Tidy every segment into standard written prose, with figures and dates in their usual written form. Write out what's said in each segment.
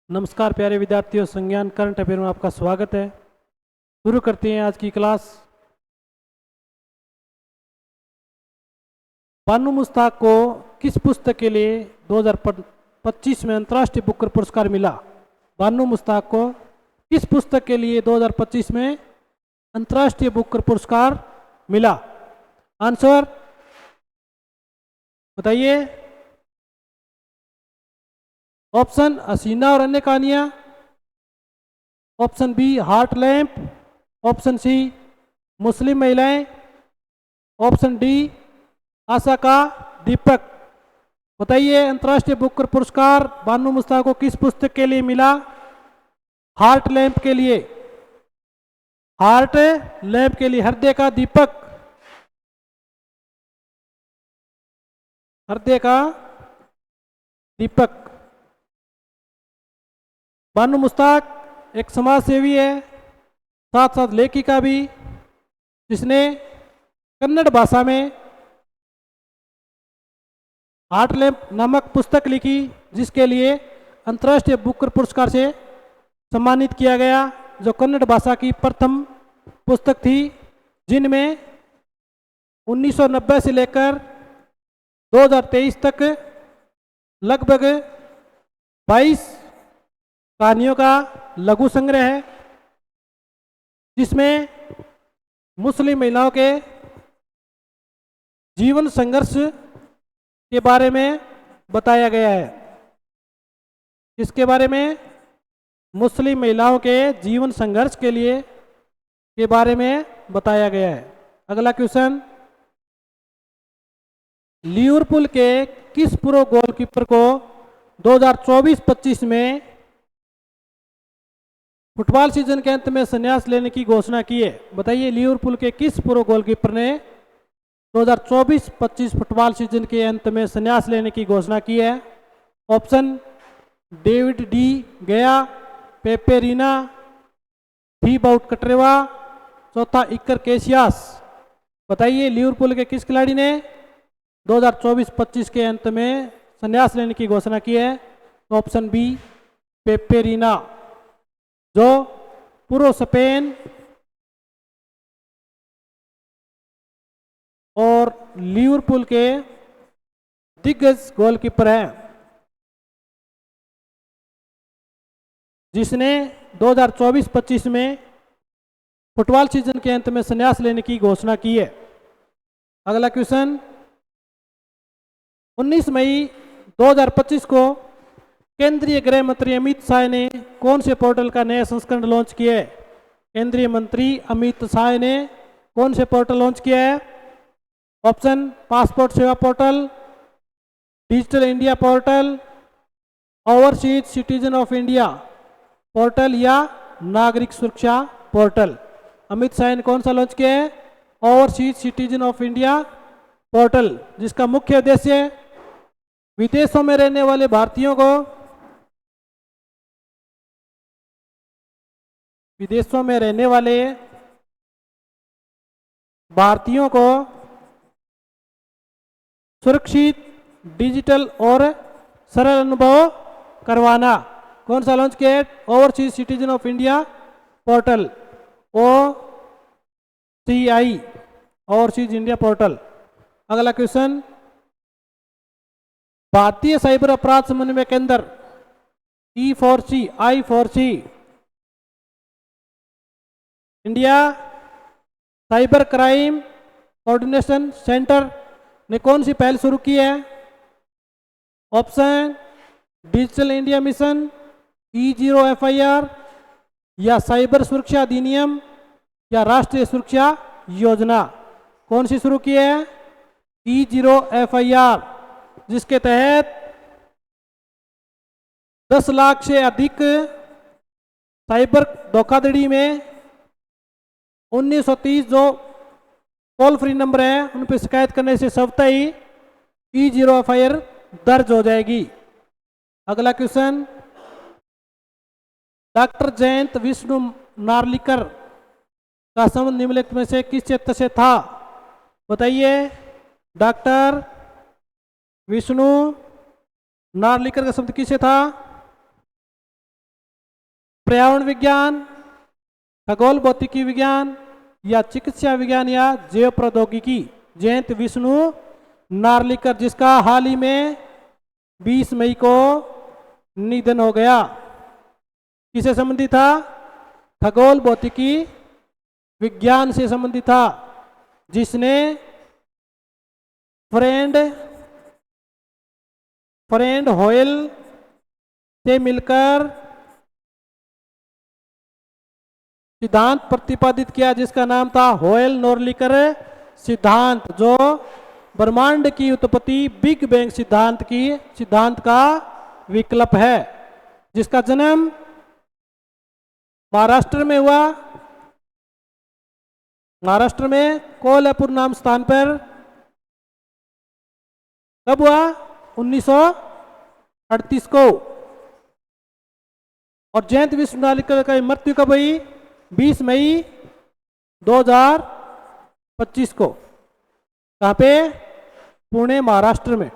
नमस्कार प्यारे विद्यार्थियों, संज्ञान करंट अफेयर में आपका स्वागत है। शुरू करते हैं आज की क्लास। बानू मुश्ताक को किस पुस्तक के लिए 2025 में अंतर्राष्ट्रीय बुकर पुरस्कार मिला? बानू मुश्ताक को किस पुस्तक के लिए 2025 में अंतर्राष्ट्रीय बुकर पुरस्कार मिला? आंसर बताइए। ऑप्शन हसीना और अन्य कहानियां, option B heart lamp, option C मुस्लिम महिलाएं, ऑप्शन डी आशा का दीपक। बताइए, अंतर्राष्ट्रीय बुकर पुरस्कार बानू मुश्ताक को किस पुस्तक के लिए मिला? हार्ट लैंप के लिए, हार्ट लैंप के लिए, हृदय का दीपक, हृदय का दीपक। बानू मुश्ताक एक समाज सेवी है, साथ साथ लेखिका भी, जिसने कन्नड़ भाषा में हार्ट लैंप नामक पुस्तक लिखी, जिसके लिए अंतर्राष्ट्रीय बुकर पुरस्कार से सम्मानित किया गया, जो कन्नड़ भाषा की प्रथम पुस्तक थी, जिनमें 1990 से लेकर 2023 तक लगभग 22 कहानियों का लघु संग्रह है, जिसमें मुस्लिम महिलाओं के जीवन संघर्ष के बारे में बताया गया है। इसके बारे में मुस्लिम महिलाओं के जीवन संघर्ष के बारे में बताया गया है। अगला क्वेश्चन, लिवरपूल के किस पूर्व गोलकीपर को 2024-25 में फुटबॉल सीजन के अंत में संन्यास लेने की घोषणा की है? बताइए, लिवरपूल के किस पूर्व गोलकीपर ने 2024-25 फुटबॉल सीजन के अंत में संन्यास लेने की घोषणा की है? ऑप्शन डेविड डी गया, पेपे रीना, थीबाउट कटरेवा, चौथा इकर केसियास। बताइए, लिवरपूल के किस खिलाड़ी ने 2024-25 के अंत में संन्यास लेने की घोषणा की है? ऑप्शन बी पेपे रीना, जो पूर्व स्पेन और लिवरपूल के दिग्गज गोलकीपर हैं, जिसने 2024-25 में फुटबॉल सीजन के अंत में संन्यास लेने की घोषणा की है। अगला क्वेश्चन, 19 मई 2025 को केंद्रीय गृह मंत्री अमित शाह ने कौन से पोर्टल का नया संस्करण लॉन्च किया है? केंद्रीय मंत्री अमित शाह ने कौन से पोर्टल लॉन्च किया है? ऑप्शन पासपोर्ट सेवा portal, digital India portal, overseas citizen of India portal या नागरिक सुरक्षा पोर्टल। अमित शाह ने कौन सा लॉन्च किया है? Overseas citizen of India portal, जिसका मुख्य उद्देश्य विदेशों में रहने वाले भारतीयों को, विदेशों में रहने वाले भारतीयों को सुरक्षित, डिजिटल और सरल अनुभव करवाना। कौन सा लॉन्च किया है? Overseas citizen of India portal, OCI, overseas India portal. अगला क्वेश्चन, भारतीय साइबर अपराध समन्वय केंद्र I4C India cyber crime coordination centre ने कौन सी पहल शुरू की है? Option digital India mission, E0 FIR, या साइबर सुरक्षा अधिनियम, या राष्ट्रीय सुरक्षा योजना। कौन सी शुरू की है? E0 FIR, जिसके तहत 10 लाख से अधिक साइबर धोखाधड़ी में 1930 जो टोल फ्री नंबर है, उन पर शिकायत करने से स्वतः ही E0 FIR दर्ज हो जाएगी। अगला क्वेश्चन, डॉक्टर जयंत विष्णु नार्लिकर का संबंध निम्नलिखित में से किस क्षेत्र से था? बताइए। डॉक्टर विष्णु नार्लिकर का शब्द किससे था? पर्यावरण विज्ञान, खगोल भौतिकी विज्ञान या चिकित्सा विज्ञान या जैव प्रौद्योगिकी? जयंत विष्णु नार्लिकर, जिसका हाल ही में 20 मई को निधन हो गया। किससे संबंधित था? खगोल भौतिकी विज्ञान से संबंधित था, जिसने फ्रेंड होयल से मिलकर सिद्धांत प्रतिपादित किया, जिसका नाम था होयल नॉर्लिकर सिद्धांत, जो ब्रह्मांड की उत्पत्ति बिग बैंग सिद्धांत का विकल्प है, जिसका जन्म महाराष्ट्र में हुआ। महाराष्ट्र में कोल्हापुर नाम स्थान पर। कब हुआ? 1938 को। और जयंत विष्णु नार्लिकर का मृत्यु कब हुई? 20 मई 2025 को। कहाँ पे? पुणे, महाराष्ट्र में।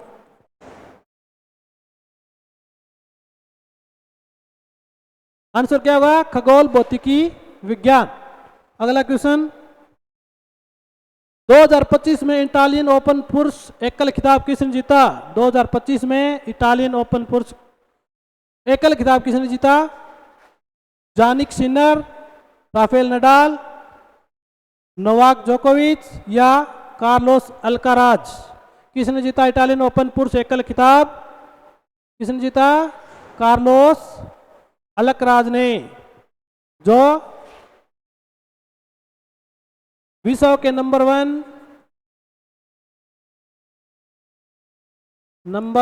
आंसर क्या होगा? खगोल भौतिकी विज्ञान। अगला क्वेश्चन, 2025 में इटालियन ओपन पुरुष एकल खिताब किसने जीता? 2025 में इटालियन ओपन पुरुष एकल खिताब किसने जीता? जानिक सिनर, राफेल नडाल, नोवाक जोकोविच या कार्लोस अल्काराज? किसने जीता इटालियन ओपन पुरुष एकल खिताब? किसने जीता? कार्लोस अल्काराज ने, जो विश्व के नंबर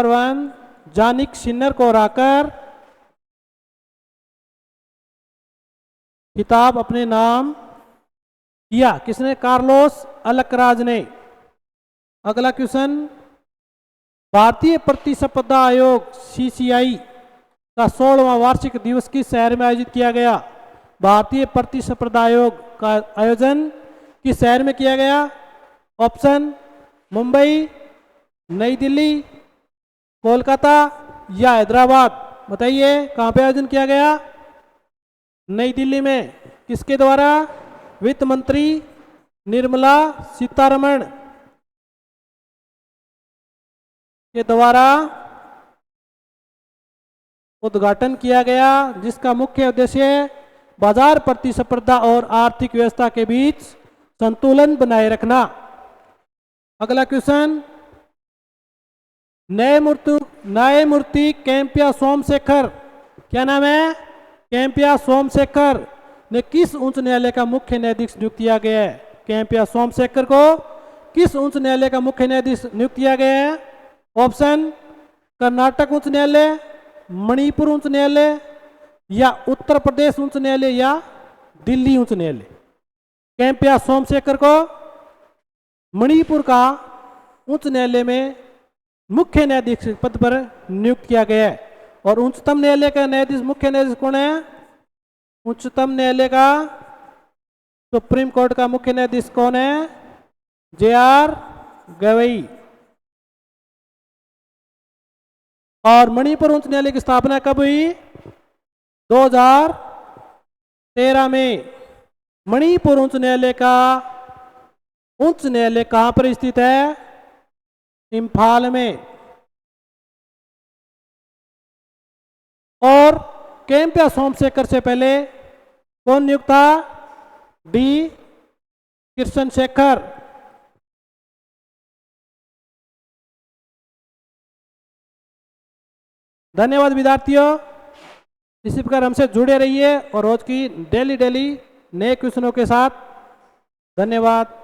वन जानिक सिनर को हराकर खिताब अपने नाम किया। किसने? कार्लोस अल्काराज ने। अगला क्वेश्चन, भारतीय प्रतिस्पर्धा आयोग CCI का 16वां वार्षिक दिवस किस शहर में आयोजित किया गया? भारतीय प्रतिस्पर्धा आयोग का आयोजन किस शहर में किया गया? ऑप्शन मुंबई, नई दिल्ली, कोलकाता या हैदराबाद? बताइए, कहाँ पे आयोजन किया गया? नई दिल्ली में। किसके द्वारा? वित्त मंत्री निर्मला सीतारमण के द्वारा उद्घाटन किया गया, जिसका मुख्य उद्देश्य बाजार प्रतिस्पर्धा और आर्थिक व्यवस्था के बीच संतुलन बनाए रखना। अगला क्वेश्चन, न्यायमूर्ति कैंपिया सोमशेखर, क्या नाम है? कैंपिया सोमशेखर ने किस उच्च न्यायालय का मुख्य न्यायाधीश नियुक्त किया गया है? कैंपिया सोमशेखर को किस उच्च न्यायालय का मुख्य न्यायाधीश नियुक्त किया गया है? ऑप्शन कर्नाटक उच्च न्यायालय, मणिपुर उच्च न्यायालय या उत्तर प्रदेश उच्च न्यायालय या दिल्ली उच्च न्यायालय? कैंपिया सोमशेखर को मणिपुर का उच्च न्यायालय में मुख्य न्यायाधीश पद पर नियुक्त किया गया है। और उच्चतम न्यायालय का न्यायाधीश, मुख्य न्यायाधीश कौन है? उच्चतम न्यायालय का, सुप्रीम कोर्ट का मुख्य न्यायाधीश कौन है? JR गवई। और मणिपुर उच्च न्यायालय की स्थापना कब हुई? 2013 में। मणिपुर उच्च न्यायालय कहां पर स्थित है? इंफाल में। और कैंपिया सोमशेखर से पहले कौन नियुक्त था? D कृष्ण शेखर। धन्यवाद विद्यार्थियों। इसी प्रकार हमसे जुड़े रहिए और रोज की डेली नए क्वेश्चनों के साथ। धन्यवाद।